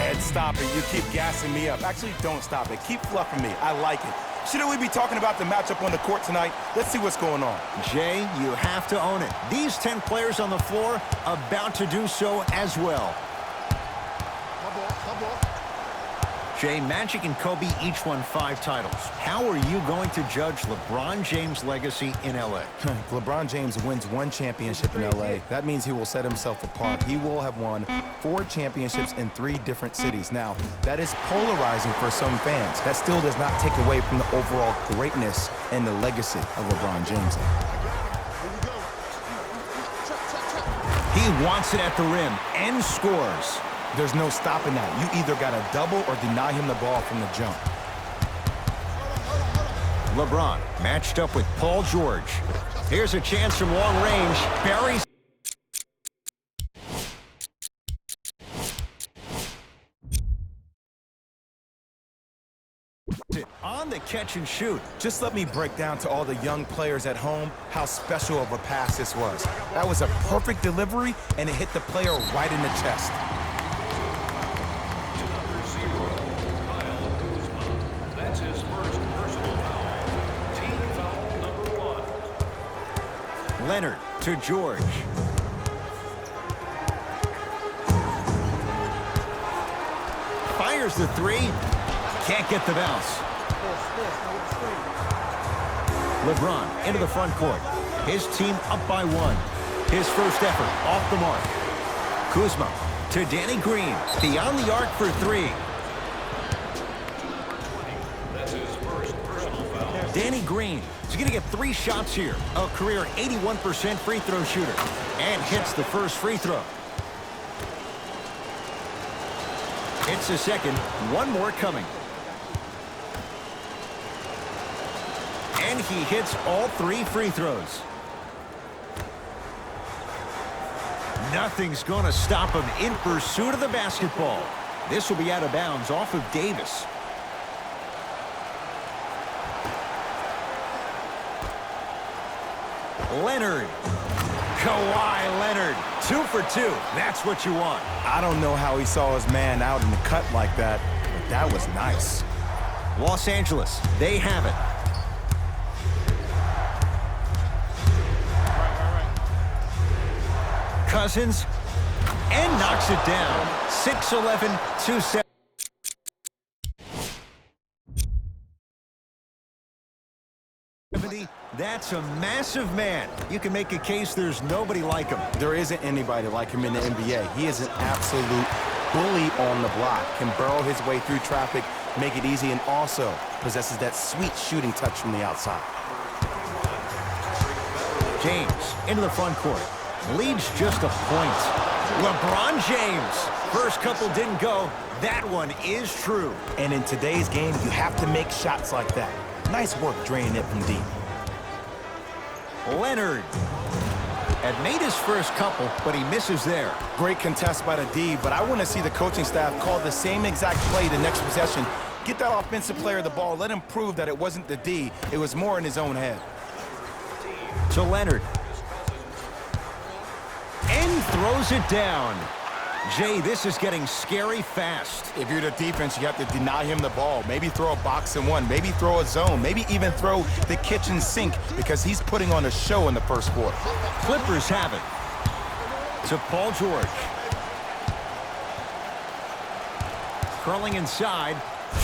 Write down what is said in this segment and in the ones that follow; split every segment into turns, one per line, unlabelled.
ahead, stop it. You keep gassing me up. Actually, don't stop it. Keep fluffing me. I like it. Shouldn't we be talking about the matchup on the court tonight? Let's see what's going on.
Jay, you have to own it. These 10 players on the floor about to do so as well. Jay, Magic and Kobe each won 5 titles. How are you going to judge LeBron James' legacy in L.A.?
LeBron James wins 1 championship in L.A. That means he will set himself apart. He will have won 4 championships in 3 different cities. Now, that is polarizing for some fans. That still does not take away from the overall greatness and the legacy of LeBron James.
He wants it at the rim and scores.
There's no stopping that. You either got to double or deny him the ball from the jump.
LeBron matched up with Paul George. Here's a chance from long range. Buries. On the catch and shoot.
Just let me break down to all the young players at home how special of a pass this was. That was a perfect delivery, and it hit the player right in the chest.
Leonard to George. Fires the 3. Can't get the bounce. LeBron into the front court. His team up by 1. His first effort off the mark. Kuzma to Danny Green. Beyond the arc for 3. Danny Green is going to get 3 shots here. A career 81% free throw shooter. And hits the first free throw. It's the second. 1 more coming. And he hits all 3 free throws. Nothing's going to stop him in pursuit of the basketball. This will be out of bounds off of Davis. Leonard. Kawhi Leonard. 2 for 2. That's what you want.
I don't know how he saw his man out in the cut like that, but that was nice.
Los Angeles, they have it. Cousins, and knocks it down. 6-11, 2-7. That's a massive man. You can make a case there's nobody like him.
There isn't anybody like him in the NBA. He is an absolute bully on the block. Can burrow his way through traffic, make it easy, and also possesses that sweet shooting touch from the outside.
James into the front court. Leads just a point. LeBron James. First couple didn't go. That one is true.
And in today's game, you have to make shots like that. Nice work draining it from deep.
Leonard had made his first couple, but he misses there.
Great contest by the D, but I want to see the coaching staff call the same exact play the next possession. Get that offensive player the ball. Let him prove that it wasn't the D. It was more in his own head.
To Leonard. And throws it down. Jay, this is getting scary fast.
If you're the defense, you have to deny him the ball. Maybe throw a box and 1. Maybe throw a zone. Maybe even throw the kitchen sink because he's putting on a show in the first quarter.
Clippers have it. To Paul George. Curling inside.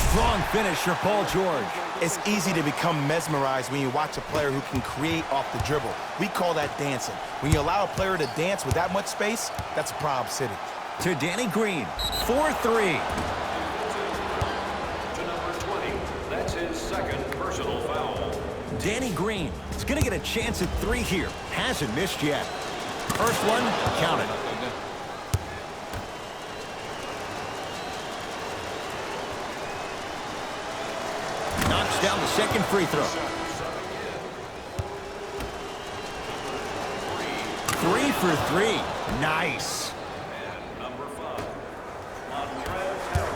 Strong finish for Paul George.
It's easy to become mesmerized when you watch a player who can create off the dribble. We call that dancing. When you allow a player to dance with that much space, that's Prob City.
To Danny Green, 4-3.
To number 20, that's his second personal foul.
Danny Green is going to get a chance at 3 here. Hasn't missed yet. First one, counted. Knocks down the second free throw. 3 for 3. Nice.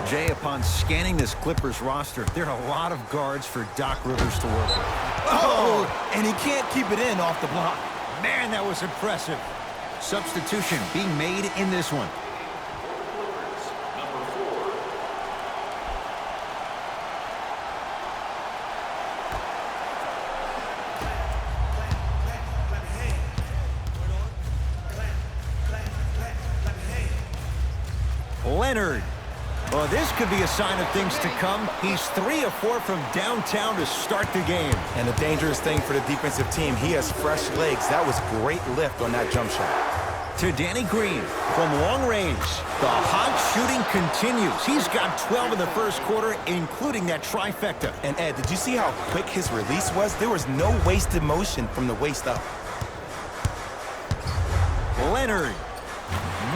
Jay, upon scanning this Clippers roster, there are a lot of guards for Doc Rivers to work with.
Oh, and he can't keep it in off the block.
Man, that was impressive. Substitution being made in this one.
Number 4,
Leonard. Well, this could be a sign of things to come. He's 3 of 4 from downtown to start the game.
And the dangerous thing for the defensive team, he has fresh legs. That was great lift on that jump shot.
To Danny Green from long range. The hot shooting continues. He's got 12 in the first quarter, including that trifecta.
And Ed, did you see how quick his release was? There was no wasted motion from the waist up.
Leonard.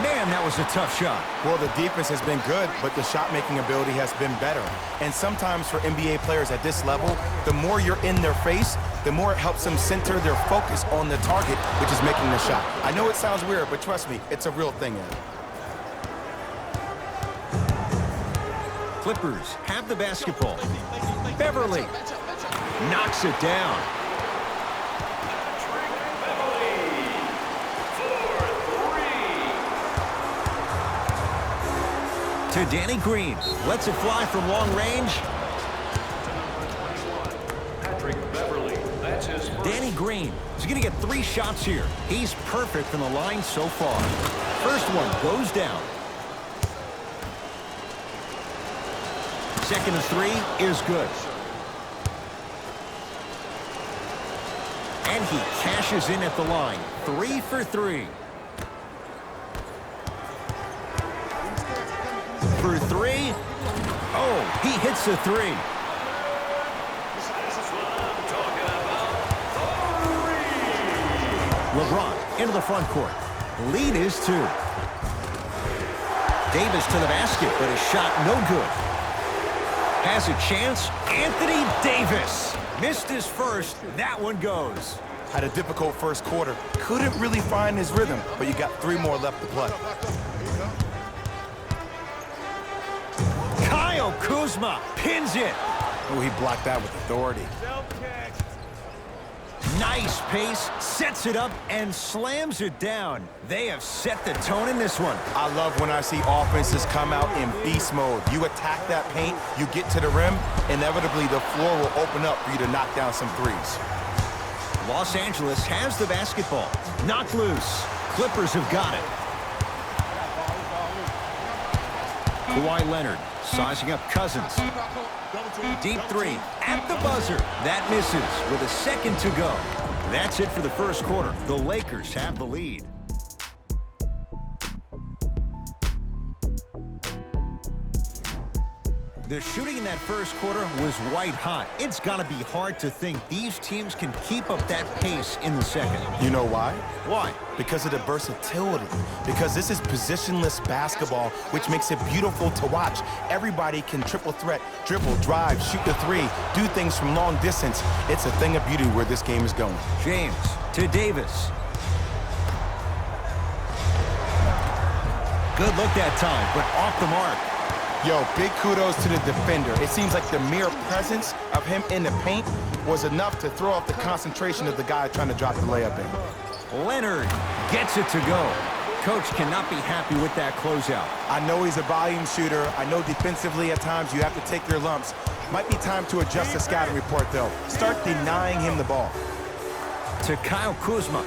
Man, that was a tough shot.
Well, the defense has been good, but the shot-making ability has been better. And sometimes for NBA players at this level, the more you're in their face, the more it helps them center their focus on the target, which is making the shot. I know it sounds weird, but trust me, it's a real thing, Ed.
Clippers have the basketball. Beverly knocks it down. To Danny Green. Lets it fly from long range. Danny Green is going to get 3 shots here. He's perfect from the line so far. First one goes down. Second and 3 is good. And he cashes in at the line. 3 for 3. For 3. Oh, he hits the 3. LeBron into the front court. Lead is 2. Davis to the basket, but his shot no good. Has a chance. Anthony Davis missed his first. That one goes.
Had a difficult first quarter. Couldn't really find his rhythm, but you got 3 more left to play.
Kyle Kuzma pins it.
Oh, he blocked that with authority.
Nice pace, sets it up, and slams it down. They have set the tone in this one.
I love when I see offenses come out in beast mode. You attack that paint, you get to the rim, inevitably the floor will open up for you to knock down some threes.
Los Angeles has the basketball. Knocked loose. Clippers have got it. Kawhi Leonard sizing up Cousins. Deep 3 at the buzzer. That misses with a second to go. That's it for the first quarter. The Lakers have the lead. The shooting in that first quarter was white hot. It's got to be hard to think these teams can keep up that pace in the second.
You know why?
Why?
Because of the versatility. Because this is positionless basketball, which makes it beautiful to watch. Everybody can triple threat, dribble, drive, shoot the 3, do things from long distance. It's a thing of beauty where this game is going.
James to Davis. Good look that time, but off the mark.
Yo, big kudos to the defender. It seems like the mere presence of him in the paint was enough to throw off the concentration of the guy trying to drop the layup in.
Leonard gets it to go. Coach cannot be happy with that closeout.
I know he's a volume shooter. I know defensively at times you have to take your lumps. Might be time to adjust the scouting report, though. Start denying him the ball.
To Kyle Kuzma.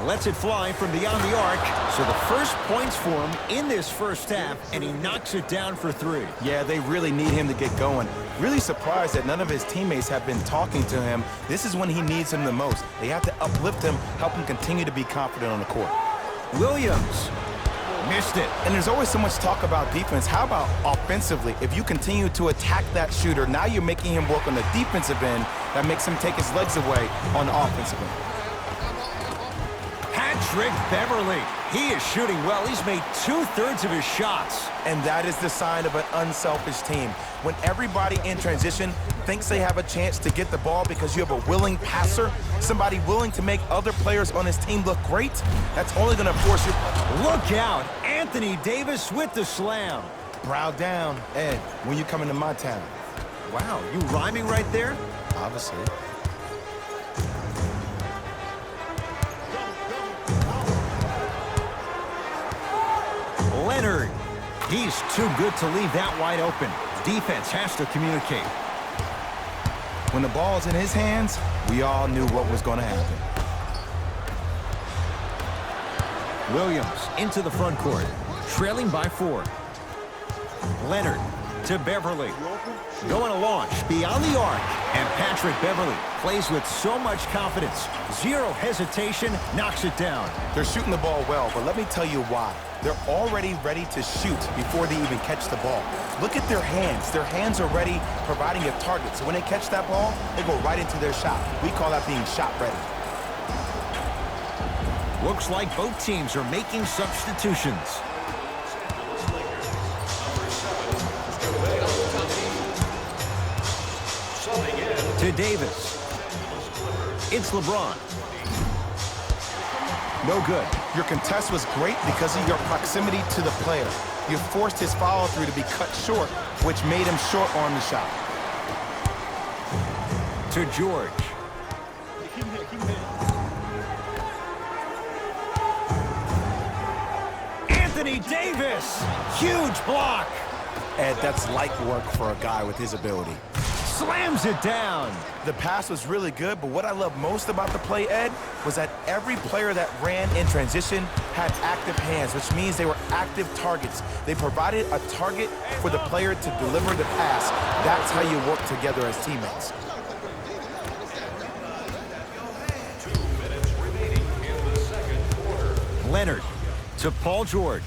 Lets it fly from beyond the arc. So the first points for him in this first half, and he knocks it down for 3.
Yeah, they really need him to get going. Really surprised that none of his teammates have been talking to him. This is when he needs him the most. They have to uplift him, help him continue to be confident on the court.
Williams missed it.
And there's always so much talk about defense. How about offensively? If you continue to attack that shooter, now you're making him work on the defensive end. That makes him take his legs away on the offensive end.
Patrick Beverly. He is shooting well. He's made 2/3 of his shots.
And that is the sign of an unselfish team. When everybody in transition thinks they have a chance to get the ball because you have a willing passer, somebody willing to make other players on his team look great, that's only going to force you.
Look out. Anthony Davis with the slam.
Brow down, Ed, when you come into my town.
Wow, you rhyming right there?
Obviously.
Leonard. He's too good to leave that wide open. Defense has to communicate.
When the ball's in his hands, we all knew what was going to happen.
Williams into the front court, trailing by 4. Leonard to Beverly. Going to launch beyond the arc. And Patrick Beverly plays with so much confidence. Zero hesitation, knocks it down.
They're shooting the ball well, but let me tell you why. They're already ready to shoot before they even catch the ball. Look at their hands. Their hands are ready, providing a target. So when they catch that ball, they go right into their shot. We call that being shot ready.
Looks like both teams are making substitutions. To Davis. It's LeBron. No good.
Your contest was great because of your proximity to the player. You forced his follow-through to be cut short, which made him short-arm the shot.
To George. Anthony Davis. Huge block.
Ed, that's light work for a guy with his ability.
Slams it down.
The pass was really good, but what I love most about the play, Ed, was that every player that ran in transition had active hands, which means they were active targets. They provided a target for the player to deliver the pass. That's how you work together as teammates.
2 minutes remaining in the second quarter.
Leonard to Paul George.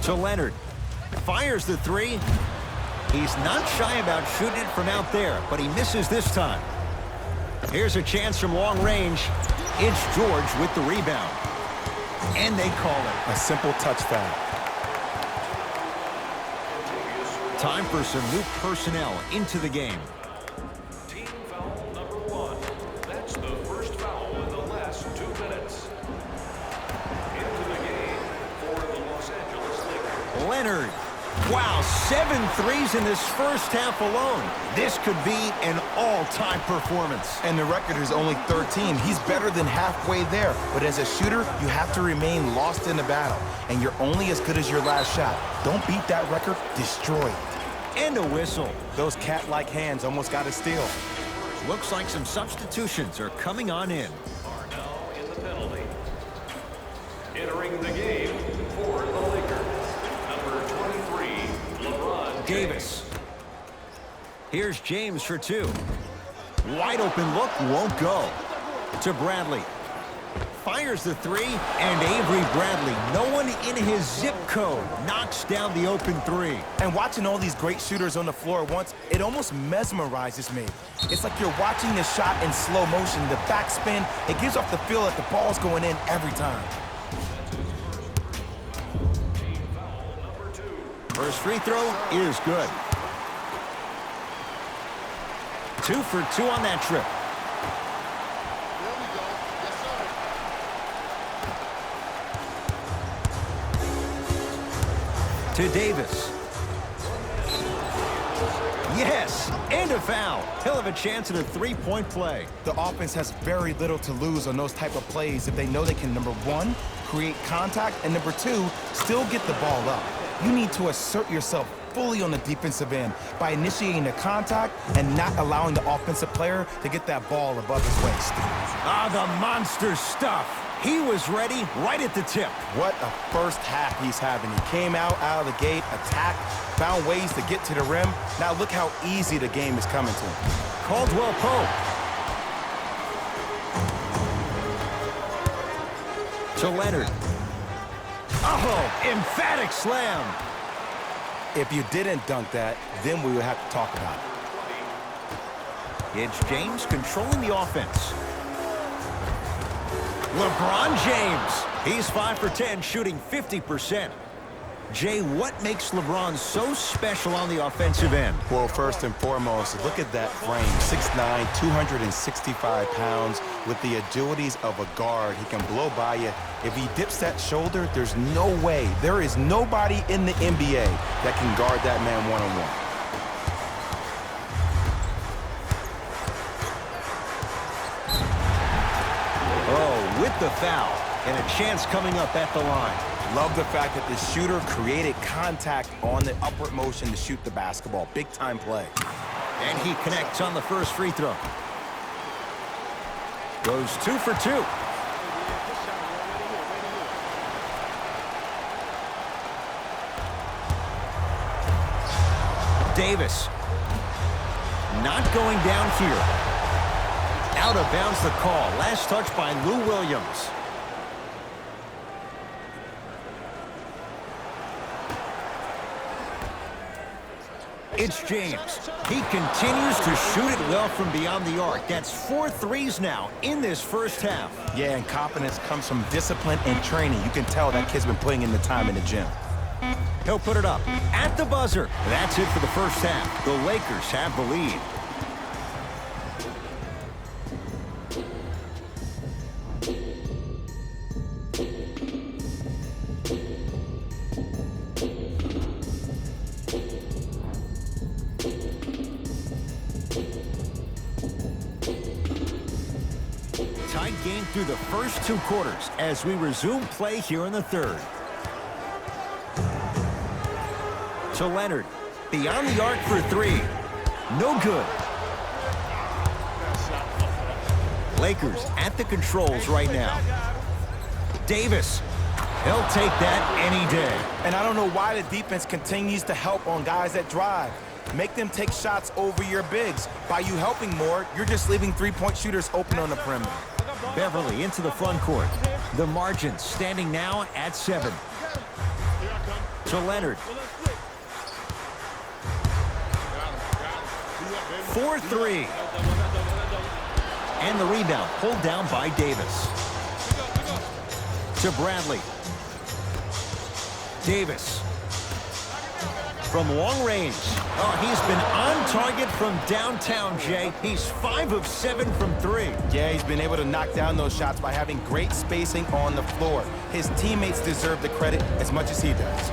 To Leonard. Fires the three. He's not shy about shooting it from out there, but he misses this time. Here's a chance from long range. It's George with the rebound. And they call it.
A simple touch foul.
Time for some new personnel into the game.
Team foul number 1. That's the first foul in the last 2 minutes. Into the game for the Los Angeles Lakers.
Leonard. Wow, 7 threes in this first half alone. This could be an all-time performance.
And the record is only 13. He's better than halfway there. But as a shooter, you have to remain lost in the battle. And you're only as good as your last shot. Don't beat that record, destroy it.
And a whistle.
Those cat-like hands almost got a steal.
Looks like some substitutions are coming on in.
Are now in the penalty. Entering the game for the Lakers. Number 23, LeBron
Davis. Here's James for 2. Wide open look, won't go. To Bradley. Fires the 3, and Avery Bradley, no one in his zip code, knocks down the open 3.
And watching all these great shooters on the floor at once, it almost mesmerizes me. It's like you're watching the shot in slow motion, the backspin. It gives off the feel that the ball's going in every time.
First free throw is good. 2 for 2 on that trip. To Davis. Yes, and a foul. He'll have a chance at a three-point play.
The offense has very little to lose on those type of plays if they know they can, number 1, create contact, and number 2, still get the ball up. You need to assert yourself fully on the defensive end by initiating the contact and not allowing the offensive player to get that ball above his waist.
Ah, the monster stuff. He was ready right at the tip.
What a first half he's having. He came out of the gate, attacked, found ways to get to the rim. Now look how easy the game is coming to him.
Caldwell Pope. To Leonard. Oh, emphatic slam.
If you didn't dunk that, then we would have to talk about it.
It's James controlling the offense. LeBron James. He's 5 for 10, shooting 50%. Jay, what makes LeBron so special on the offensive end?
Well, first and foremost, look at that frame. 6'9", 265 pounds. With the agilities of a guard, he can blow by you. If he dips that shoulder, there's no way. There is nobody in the NBA that can guard that man one-on-one.
Oh, with the foul. And a chance coming up at the line.
Love the fact that the shooter created contact on the upward motion to shoot the basketball. Big-time play.
And he connects on the first free throw. Goes 2 for 2. Davis. Not going down here. Out of bounds the call. Last touch by Lou Williams. It's James. He continues to shoot it well from beyond the arc. That's 4 threes now in this first half.
Yeah, and confidence comes from discipline and training. You can tell that kid's been putting in the time in the gym.
He'll put it up at the buzzer. That's it for the first half. The Lakers have the lead. Tight game through the first 2 quarters as we resume play here in the third. To Leonard. Beyond the arc for 3. No good. Lakers at the controls right now. Davis. He'll take that any day.
And I don't know why the defense continues to help on guys that drive. Make them take shots over your bigs. By you helping more, you're just leaving three-point shooters open on the perimeter.
Beverly into the front court. The margin standing now at 7. To Leonard. 4-3. And the rebound pulled down by Davis. To Bradley. Davis. From long range. Oh, he's been on target from downtown, Jay. He's 5 of 7 from 3.
Yeah, he's been able to knock down those shots by having great spacing on the floor. His teammates deserve the credit as much as he does.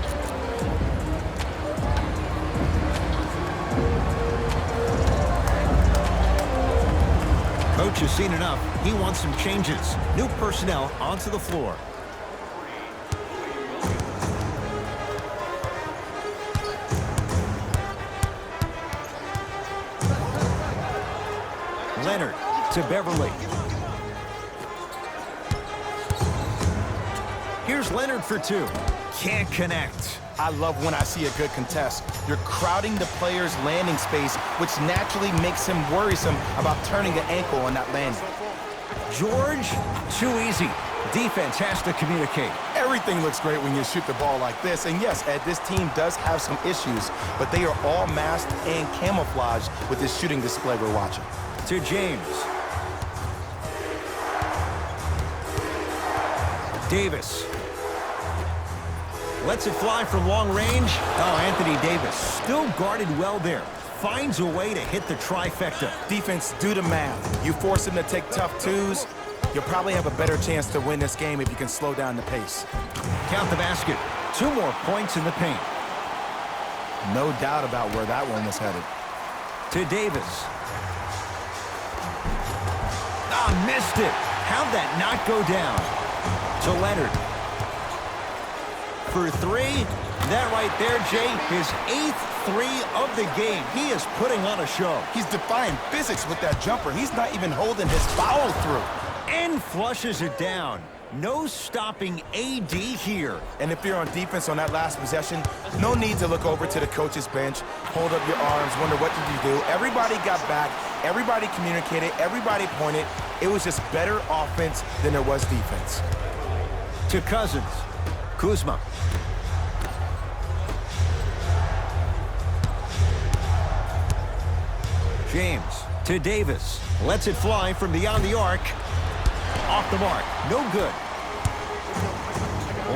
Coach has seen enough. He wants some changes. New personnel onto the floor. Leonard to Beverly. Here's Leonard for 2. Can't connect.
I love when I see a good contest. You're crowding the player's landing space, which naturally makes him worrisome about turning the ankle on that landing.
George, too easy. Defense has to communicate.
Everything looks great when you shoot the ball like this. And yes, Ed, this team does have some issues, but they are all masked and camouflaged with this shooting display we're watching.
To James. Davis. Lets it fly from long range. Oh, Anthony Davis still guarded well there. Finds a way to hit the trifecta.
Defense, do the math. You force him to take tough twos, you'll probably have a better chance to win this game if you can slow down the pace.
Count the basket. 2 more points in the paint.
No doubt about where that one was headed.
To Davis. Ah, missed it. How'd that not go down? To Leonard. For 3. That right there, Jay, his 8th 3 of the game. He is putting on a show.
He's defying physics with that jumper. He's not even holding his foul through.
And flushes it down. No stopping AD here.
And if you're on defense on that last possession, no need to look over to the coach's bench, hold up your arms, wonder what did you do. Everybody got back. Everybody communicated. Everybody pointed. It was just better offense than there was defense.
To Cousins. Kuzma. James to Davis. Lets it fly from beyond the arc. Off the mark. No good.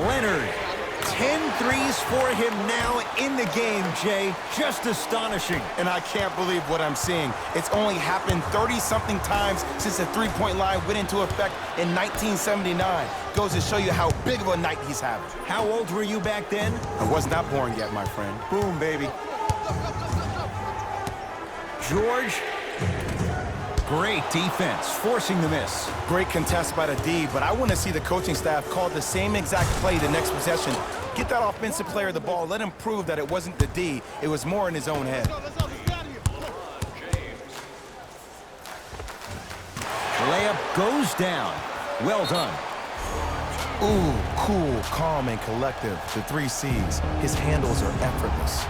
Leonard. 10 threes for him now in the game, Jay. Just astonishing.
And I can't believe what I'm seeing. It's only happened 30-something times since the three-point line went into effect in 1979. Goes to show you how big of a night he's having.
How old were you back then?
I was not born yet, my friend.
Boom, baby. George. Great defense, forcing the miss.
Great contest by the D, but I want to see the coaching staff call the same exact play the next possession. Get that offensive player the ball. Let him prove that it wasn't the D. It was more in his own head.
Layup goes down. Well done.
Ooh, cool, calm, and collective. The 3 C's. His handles are effortless.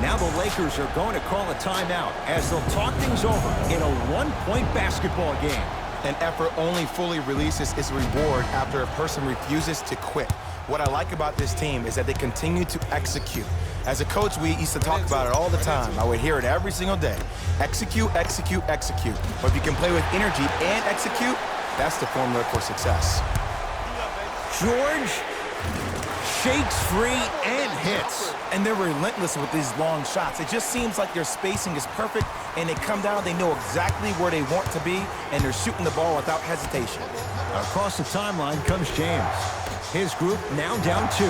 Now the Lakers are going to call a timeout as they'll talk things over in a one-point basketball game.
An effort only fully releases its reward after a person refuses to quit. What I like about this team is that they continue to execute. As a coach, we used to talk about it all the time. I would hear it every single day. Execute, execute, execute. But if you can play with energy and execute, that's the formula for success.
George shakes free and hits.
And they're relentless with these long shots. It just seems like their spacing is perfect, and they come down, they know exactly where they want to be, and they're shooting the ball without hesitation.
Across the timeline comes James. His group now down 2.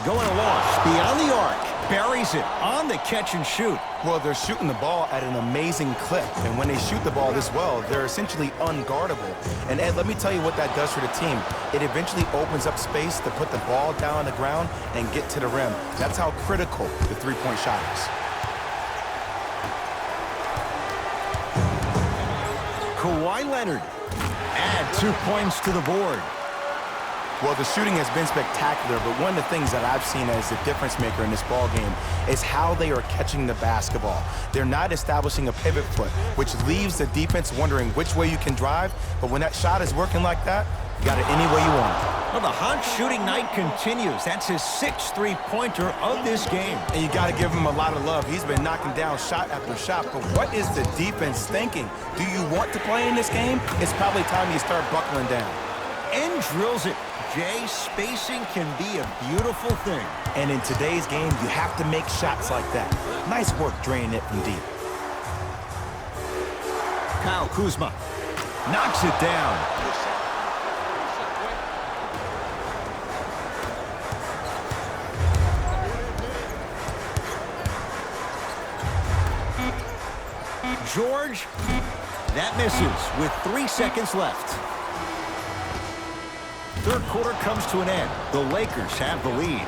Going along, beyond the arc, buries it on the catch and shoot.
Well, they're shooting the ball at an amazing clip, and when they shoot the ball this well, they're essentially unguardable. And Ed, let me tell you what that does for the team. It eventually opens up space to put the ball down on the ground and get to the rim. That's how critical the three-point shot is.
Kawhi Leonard add 2 points to the board.
Well, the shooting has been spectacular, but one of the things that I've seen as the difference maker in this ball game is how they are catching the basketball. They're not establishing a pivot foot, which leaves the defense wondering which way you can drive, but when that shot is working like that, you got it any way you want it.
Well, the hot shooting night continues. That's his 6th three-pointer of this game.
And you got to give him a lot of love. He's been knocking down shot after shot, but what is the defense thinking? Do you want to play in this game? It's probably time you start buckling down.
And drills it. Jay, spacing can be a beautiful thing.
And in today's game, you have to make shots like that. Nice work draining it from deep.
Kyle Kuzma knocks it down. George, that misses with 3 seconds left. Third quarter comes to an end. The Lakers have the lead.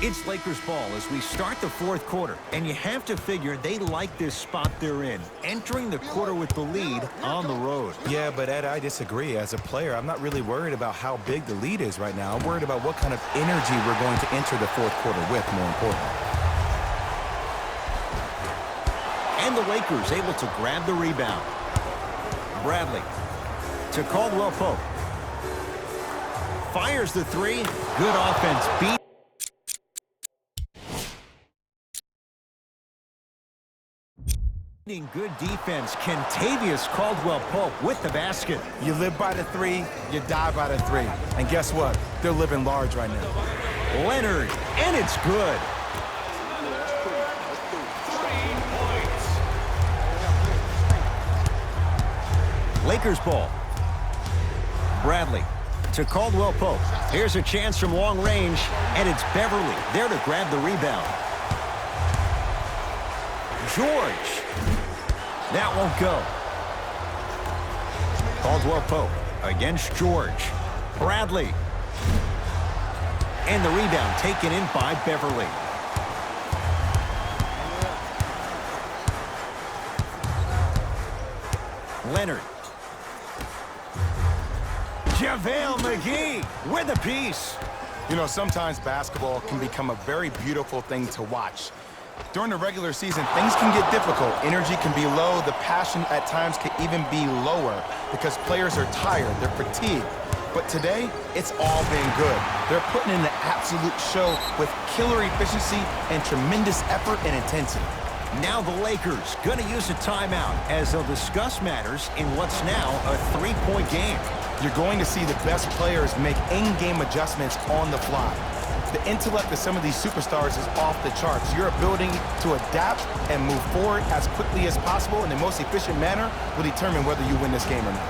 It's Lakers ball as we start the fourth quarter, and you have to figure they like this spot they're in, entering the quarter with the lead on the road.
Yeah, but Ed, I disagree. As a player, I'm not really worried about how big the lead is right now. I'm worried about what kind of energy we're going to enter the fourth quarter with, more importantly.
And the Lakers able to grab the rebound. Bradley to Caldwell Pope. Fires the 3. Good offense. Beating good defense. Kentavious Caldwell Pope with the basket.
You live by the 3, you die by the 3. And guess what? They're living large right now.
Leonard, and it's good. Lakers ball. Bradley to Caldwell Pope. Here's a chance from long range, and it's Beverly there to grab the rebound. George. That won't go. Caldwell Pope against George. Bradley. And the rebound taken in by Beverly. Leonard. JaVale McGee with a piece.
You know, sometimes basketball can become a very beautiful thing to watch. During the regular season, things can get difficult. Energy can be low. The passion at times can even be lower because players are tired. They're fatigued. But today, it's all been good. They're putting in an absolute show with killer efficiency and tremendous effort and intensity.
Now the Lakers going to use a timeout as they'll discuss matters in what's now a three-point game.
You're going to see the best players make in-game adjustments on the fly. The intellect of some of these superstars is off the charts. Your ability to adapt and move forward as quickly as possible in the most efficient manner will determine whether you win this game or not.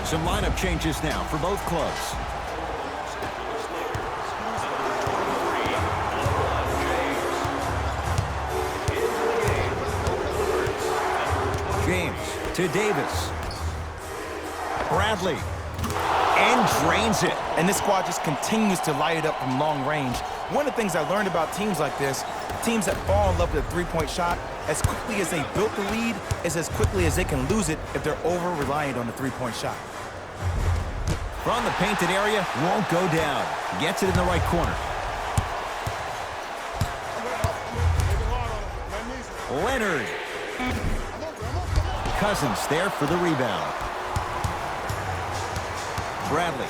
Some lineup changes now for both clubs. James to Davis. Bradley. And drains it.
And this squad just continues to light it up from long range. One of the things I learned about teams like this, teams that fall in love with a three-point shot, as quickly as they built the lead, is as quickly as they can lose it if they're over-reliant on the three-point shot.
From the painted area, won't go down. Gets it in the right corner. Leonard. Cousins there for the rebound. Bradley.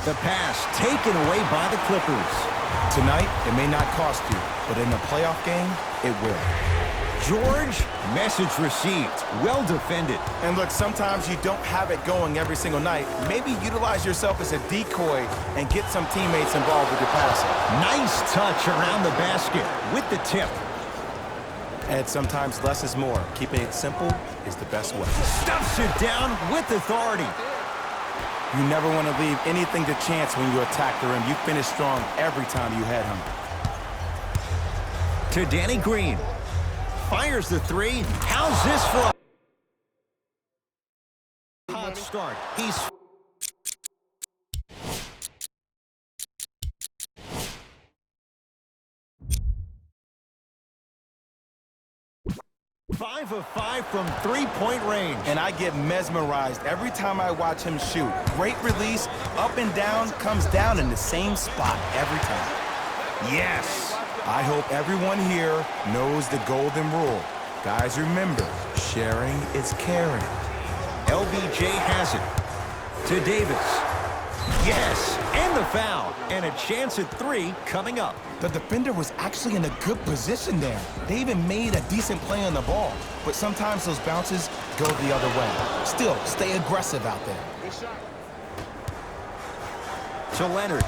The pass taken away by the Clippers.
Tonight, it may not cost you, but in a playoff game, it will.
George, message received. Well defended.
And look, sometimes you don't have it going every single night. Maybe utilize yourself as a decoy and get some teammates involved with your passing.
Nice touch around the basket with the tip.
And sometimes less is more. Keeping it simple is the best way.
Stuffs it down with authority.
You never want to leave anything to chance when you attack the rim. You finish strong every time you head home.
To Danny Green. Fires the three. How's this for a hot start? He's 5 of 5 from three-point range.
And I get mesmerized every time I watch him shoot. Great release, up and down, comes down in the same spot every time.
Yes.
I hope everyone here knows the golden rule. Guys, remember, sharing is caring.
LBJ has it. To Davis. Yes, and the foul. And a chance at three coming up.
The defender was actually in a good position there. They even made a decent play on the ball. But sometimes those bounces go the other way. Still, stay aggressive out there.
To Leonard.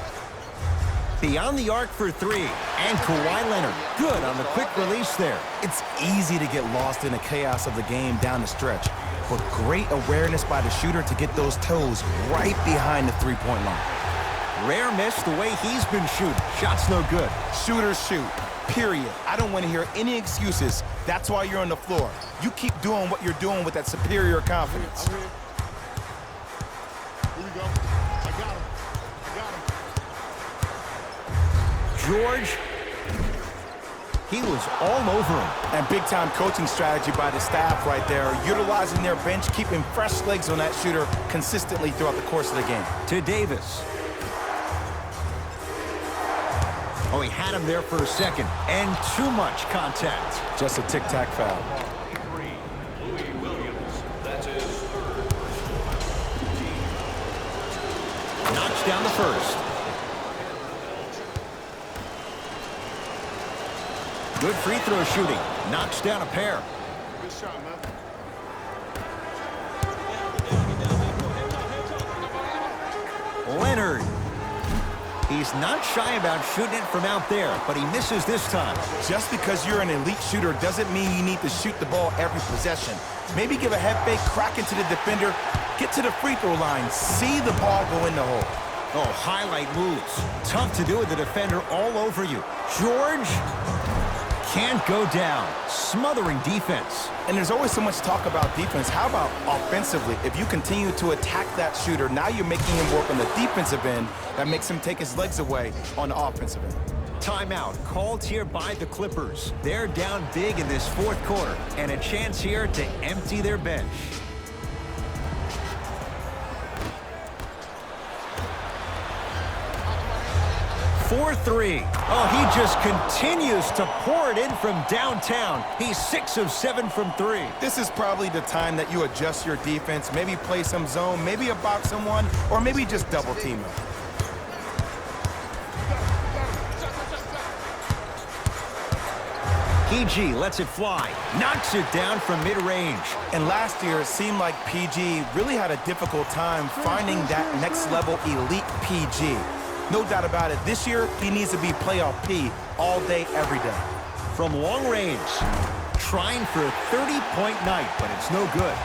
Beyond the arc for three. And Kawhi Leonard. Good on the quick release there.
It's easy to get lost in the chaos of the game down the stretch. But great awareness by the shooter to get those toes right behind the three-point line.
Rare miss the way he's been shooting. Shot's no good.
Shooters shoot, period. I don't want to hear any excuses. That's why you're on the floor. You keep doing what you're doing with that superior confidence.
Here we go. I got him.
George. He was all over him.
And big-time coaching strategy by the staff right there, utilizing their bench, keeping fresh legs on that shooter consistently throughout the course of the game.
To Davis. Oh, he had him there for a second. And too much contact.
Just a tic-tac foul.
Louis Williams. That's his third.
Knocks down the first. Good free throw shooting. Knocks down a pair.
Good shot, man.
Leonard. He's not shy about shooting it from out there, but he misses this time.
Just because you're an elite shooter doesn't mean you need to shoot the ball every possession. Maybe give a head fake, crack into the defender, get to the free throw line, see the ball go in the hole.
Oh, highlight moves. Tough to do with the defender all over you. George can't go down. Smothering defense.
And there's always so much talk about defense. How about offensively? If you continue to attack that shooter, now you're making him work on the defensive end. That makes him take his legs away on the offensive end.
Timeout called here by the Clippers. They're down big in this fourth quarter, and a chance here to empty their bench. For three. Oh, he just continues to pour it in from downtown. He's 6 of 7 from three.
This is probably the time that you adjust your defense, maybe play some zone, maybe a box someone, or maybe just double team him.
PG lets it fly. Knocks it down from mid-range.
And last year, it seemed like PG really had a difficult time finding that next level elite PG. No doubt about it, this year, he needs to be playoff P all day, every day.
From long range, trying for a 30-point night, but it's no good.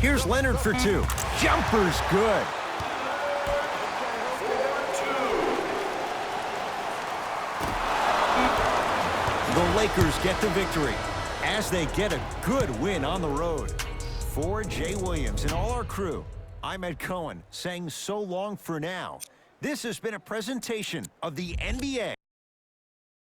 Here's Leonard for two. Jumper's good. The Lakers get the victory as they get a good win on the road. For Jay Williams and all our crew, I'm Ed Cohen saying so long for now. This has been a presentation of the NBA.